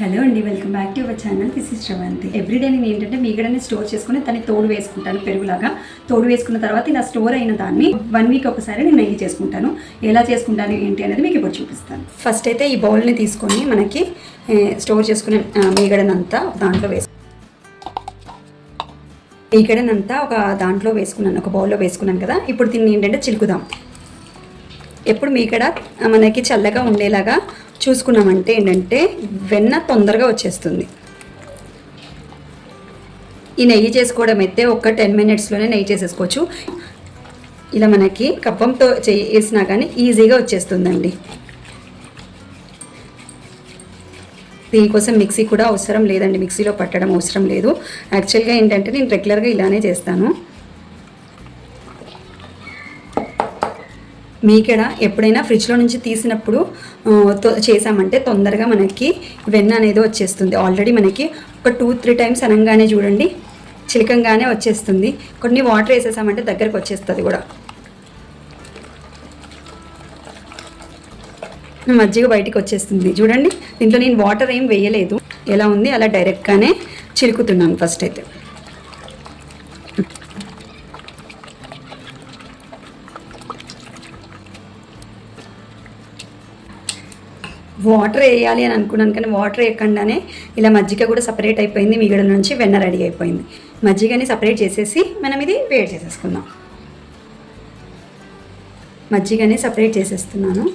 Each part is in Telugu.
హలో అండి, welcome back to our channel. This is Sravanthi. Everyday నేను ఏంటంటే మీగడని స్టోర్ చేసుకుని దాన్ని తోడు వేసుకుంటాను. పెరుగులాగా తోడు వేసుకున్న తర్వాత ఇలా స్టోర్ అయిన దాన్ని 1 వీక్ ఒకసారి నేను నెయ్యి చేసుకుంటాను. ఎలా చేసుకుంటాను ఏంటి అనేది మీకు ఇప్పుడు చూపిస్తాను. ఫస్ట్ అయితే ఈ బౌల్ని తీసుకొని మనకి స్టోర్ చేసుకునే మీగడనంతా దాంట్లో మీగడనంతా ఒక దాంట్లో వేసుకున్నాను, ఒక బౌల్లో వేసుకున్నాను కదా. ఇప్పుడు దీన్ని ఏంటంటే చిలుకుదాం. ఎప్పుడు మీగడ మనకి చల్లగా ఉండేలాగా చూసుకున్నామంటే ఏంటంటే వెన్న తొందరగా వచ్చేస్తుంది. ఈ నెయ్యి చేసుకోవడం అయితే ఒక 10 minutesలోనే నెయ్యి చేసేసుకోవచ్చు. ఇలా మనకి కప్పంతో చేసినా కానీ ఈజీగా వచ్చేస్తుందండి. దీనికోసం మిక్సీ కూడా అవసరం లేదండి, మిక్సీలో పట్టడం అవసరం లేదు. యాక్చువల్గా ఏంటంటే నేను రెగ్యులర్గా ఇలానే చేస్తాను. మీగడ ఎప్పుడైనా ఫ్రిడ్జ్లో నుంచి తీసినప్పుడు చేసామంటే తొందరగా మనకి వెన్న అనేది వచ్చేస్తుంది. ఆల్రెడీ మనకి ఒక 2-3 times అనగానే చూడండి చిలకంగానే వచ్చేస్తుంది. కొన్ని వాటర్ వేసేసామంటే దగ్గరకు వచ్చేస్తుంది కూడా. మజ్జిగ బయటికి వచ్చేస్తుంది చూడండి. దీంట్లో నేను వాటర్ ఏం వేయలేదు, ఎలా ఉంది అలా డైరెక్ట్గానే చిలుకుతున్నాను. ఫస్ట్ అయితే వాటర్ వేయాలి అని అనుకున్నాను కానీ వాటర్ వేయకుండానే ఇలా మజ్జిగ కూడా సపరేట్ అయిపోయింది. మీగడ నుంచి వెన్న రెడీ అయిపోయింది. మజ్జిగని సపరేట్ చేసేసి మనం ఇది వేడి చేసేసుకుందాం. మజ్జిగని సపరేట్ చేసేస్తున్నాను.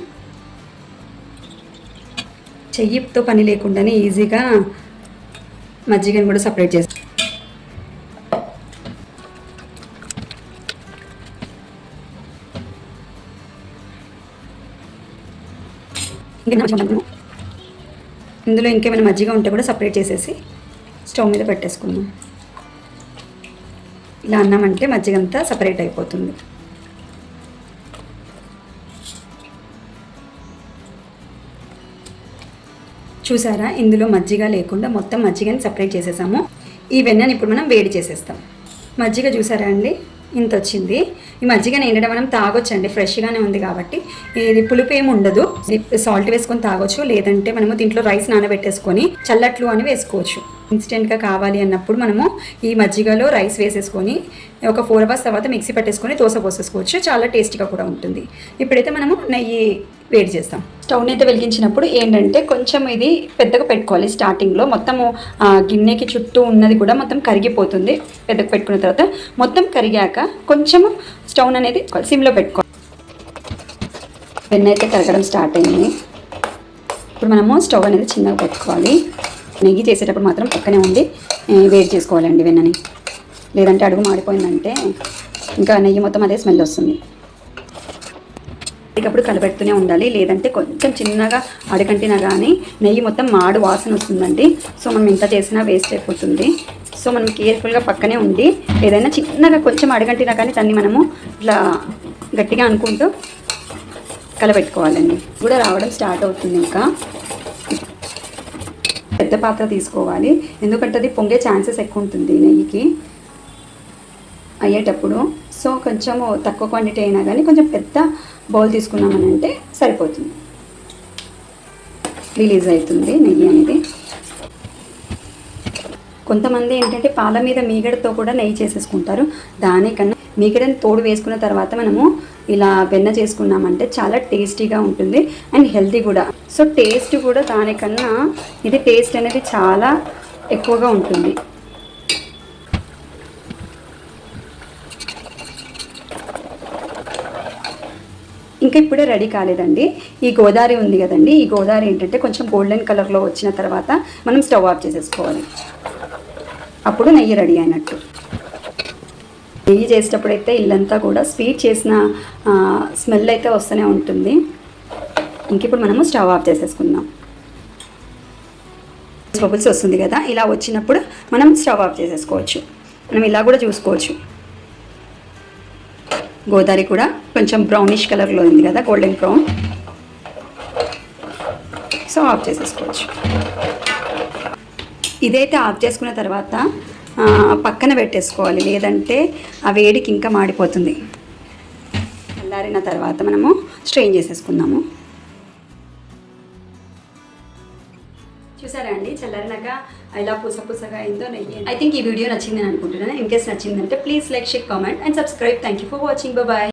చెయ్యితో పని లేకుండానే ఈజీగా మజ్జిగని కూడా సపరేట్ చేసి ఇందులో ఇంకేమైనా మజ్జిగ ఉంటే కూడా సపరేట్ చేసేసి స్టవ్ మీద పెట్టేసుకుందాం. ఇలా అన్నామంటే మజ్జిగ అంతా సపరేట్ అయిపోతుంది. చూసారా, ఇందులో మజ్జిగ లేకుండా మొత్తం మజ్జిగని సపరేట్ చేసేసాము. ఈ వెన్నని ఇప్పుడు మనం వేడి చేసేస్తాం. మజ్జిగ చూసారా అండి ఇంత వచ్చింది. ఈ మజ్జిగని ఏంటంటే మనం తాగొచ్చండి, ఫ్రెష్గానే ఉంది కాబట్టి. ఇది పులుపు ఏమి ఉండదు. సాల్ట్ వేసుకొని తాగొచ్చు, లేదంటే మనము దీంట్లో రైస్ నానబెట్టేసుకొని చల్లట్లు అని వేసుకోవచ్చు. ఇన్స్టెంట్గా కావాలి అన్నప్పుడు మనము ఈ మజ్జిగలో రైస్ వేసేసుకొని ఒక 4 hours తర్వాత మిక్సీ పట్టేసుకొని దోశ పోసేసుకోవచ్చు. చాలా టేస్టీగా కూడా ఉంటుంది. ఇప్పుడైతే మనము నెయ్యి వేడి చేస్తాం. స్టవ్ని అయితే వెలిగించినప్పుడు ఏంటంటే కొంచెం ఇది పెద్దగా పెట్టుకోవాలి. స్టార్టింగ్లో మొత్తము గిన్నెకి చుట్టూ ఉన్నది కూడా మొత్తం కరిగిపోతుంది. పెద్దగా పెట్టుకున్న తర్వాత మొత్తం కరిగాక కొంచెము స్టవ్ అనేది సిమ్లో పెట్టుకోవాలి. వెన్న అయితే కరగడం స్టార్ట్ అయింది. ఇప్పుడు మనము స్టవ్ అనేది చిన్నగా పెట్టుకోవాలి. నెయ్యి చేసేటప్పుడు మాత్రం పక్కనే ఉండి వేడి చేసుకోవాలండి వెన్నని, లేదంటే అడుగు మాడిపోయిందంటే ఇంకా నెయ్యి మొత్తం అదే స్మెల్ వస్తుంది. ఇకప్పుడు కలబెడుతూనే ఉండాలి, లేదంటే కొంచెం చిన్నగా అడగంటినా కానీ నెయ్యి మొత్తం మాడు వాసన వస్తుందండి. సో మనం ఎంత చేసినా వేస్ట్ అయిపోతుంది. సో మనం కేర్ఫుల్గా పక్కనే ఉండి ఏదైనా చిన్నగా కొంచెం అడగంటినా కానీ దాన్ని మనము ఇట్లా గట్టిగా అనుకుంటూ కలబెట్టుకోవాలండి. కూడా రావడం స్టార్ట్ అవుతుంది. ఇంకా పెద్ద పాత్ర తీసుకోవాలి, ఎందుకంటే అది పొంగే ఛాన్సెస్ ఎక్కువ ఉంటుంది నెయ్యికి అయ్యేటప్పుడు. సో కొంచెము తక్కువ క్వాంటిటీ అయినా కానీ కొంచెం పెద్ద బౌల్ తీసుకున్నామని అంటే సరిపోతుంది. రిలీజ్ అవుతుంది నెయ్యి అనేది. కొంతమంది ఏంటంటే పాల మీద మీగడతో కూడా నెయ్యి చేసేసుకుంటారు. దానికన్నా మీగడని తోడు వేసుకున్న తర్వాత మనము ఇలా వెన్న చేసుకున్నామంటే చాలా టేస్టీగా ఉంటుంది అండ్ హెల్తీ కూడా. సో టేస్ట్ కూడా దానికన్నా ఇది టేస్ట్ అనేది చాలా ఎక్కువగా ఉంటుంది. ఇంకా ఇప్పుడే రెడీ కాలేదండి. ఈ గోదావరి ఉంది కదండి, ఈ గోదావరి ఏంటంటే కొంచెం గోల్డెన్ కలర్లో వచ్చిన తర్వాత మనం స్టవ్ ఆఫ్ చేసేసుకోవాలి. అప్పుడు నెయ్యి రెడీ అయినట్టు. నెయ్యి చేసేటప్పుడు అయితే ఇల్లంతా కూడా స్వీట్ చేసిన స్మెల్ అయితే వస్తూనే ఉంటుంది. ఇంక ఇప్పుడు మనము స్టవ్ ఆఫ్ చేసేసుకుందాం. బబుల్స్ వస్తుంది కదా, ఇలా వచ్చినప్పుడు మనం స్టవ్ ఆఫ్ చేసేసుకోవచ్చు. మనం ఇలా కూడా చూసుకోవచ్చు. గోదావరి కూడా కొంచెం బ్రౌనిష్ కలర్లో ఉంది కదా, గోల్డెన్ బ్రౌన్. సో ఆఫ్ చేసేసుకోవచ్చు. ఇదైతే ఆఫ్ చేసుకున్న తర్వాత పక్కన పెట్టేసుకోవాలి, లేదంటే ఆ వేడికి ఇంకా మాడిపోతుంది. చల్లారిన తర్వాత మనము స్ట్రెయిన్ చేసేసుకుందాము. చూసారా అండి, చల్లారినాక ఇలా పుసగా అయిందో నెయ్యి. ఐ థింక్ ఈ వీడియో నచ్చిందని అనుకుంటున్నాను. ఇన్ కేస్ నచ్చిందంటే please like, share, comment and subscribe. Thank you for watching. Bye.